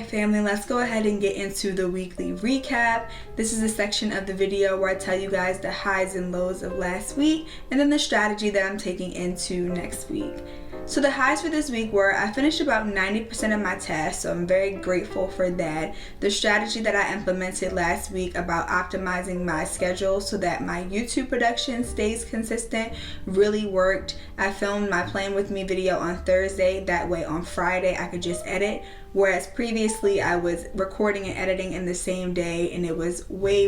Alright family, let's go ahead and get into the weekly recap. This is a section of the video where I tell you guys the highs and lows of last week and then the strategy that I'm taking into next week. So the highs for this week were I finished about 90% of my tasks, so I'm very grateful for that. The strategy that I implemented last week about optimizing my schedule so that my YouTube production stays consistent really worked. I filmed my Playing With Me video on Thursday, that way on Friday I could just edit. Whereas previously I was recording and editing in the same day and it was way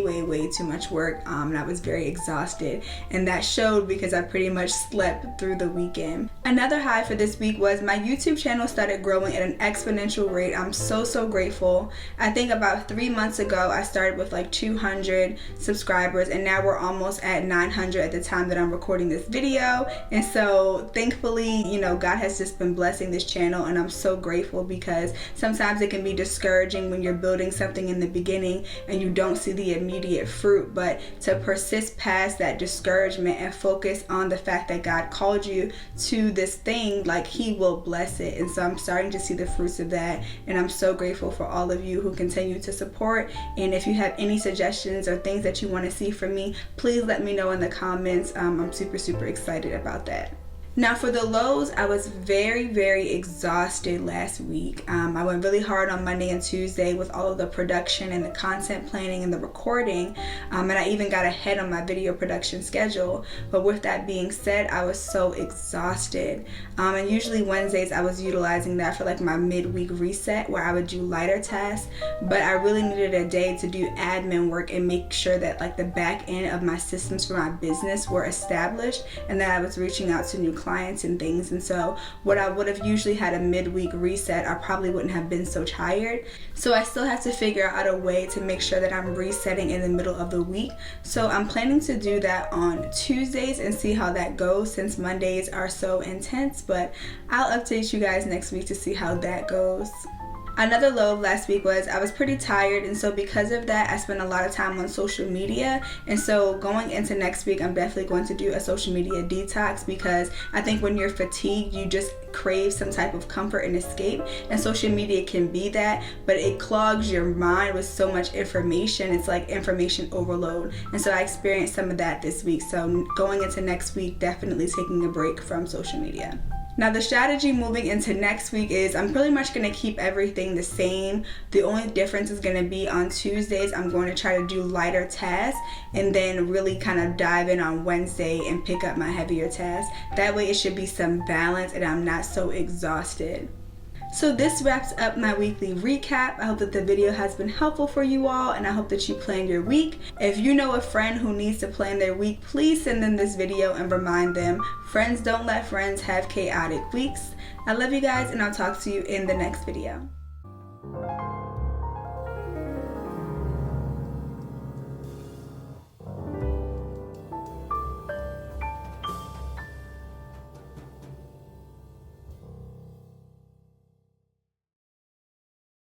too much work and I was very exhausted, and that showed because I pretty much slept through the weekend. Another high for this week was my YouTube channel started growing at an exponential rate. I'm so grateful. I think about 3 months ago I started with like 200 subscribers and now we're almost at 900 at the time that I'm recording this video. And so thankfully, you know, God has just been blessing this channel and I'm so grateful because sometimes it can be discouraging when you're building something in the beginning and you don't see the immediate fruit, but to persist past that discouragement and focus on the fact that God called you to this thing, like He will bless it. And so I'm starting to see the fruits of that, and I'm so grateful for all of you who continue to support. And if you have any suggestions or things that you want to see from me, please let me know in the comments. I'm super excited about that. Now for the lows, I was very exhausted last week. I went really hard on Monday and Tuesday with all of the production and the content planning and the recording, and I even got ahead on my video production schedule. But with that being said, I was so exhausted. And usually Wednesdays I was utilizing that for like my midweek reset where I would do lighter tasks, but I really needed a day to do admin work and make sure that like the back end of my systems for my business were established and that I was reaching out to new clients and things. And so what I would have usually had a midweek reset, I probably wouldn't have been so tired. So I still have to figure out a way to make sure that I'm resetting in the middle of the week. So I'm planning to do that on Tuesdays and see how that goes, since Mondays are so intense. But I'll update you guys next week to see how that goes. Another low of last week was I was pretty tired, and so because of that I spent a lot of time on social media. And so going into next week I'm definitely going to do a social media detox, because I think when you're fatigued you just crave some type of comfort and escape, and social media can be that, but it clogs your mind with so much information. It's like information overload, and so I experienced some of that this week. So going into next week, definitely taking a break from social media. Now the strategy moving into next week is I'm pretty much going to keep everything the same. The only difference is going to be on Tuesdays I'm going to try to do lighter tasks and then really kind of dive in on Wednesday and pick up my heavier tasks. That way it should be some balance and I'm not so exhausted. So this wraps up my weekly recap. I hope that the video has been helpful for you all, and I hope that you plan your week. If you know a friend who needs to plan their week, please send them this video and remind them, friends don't let friends have chaotic weeks. I love you guys, and I'll talk to you in the next video.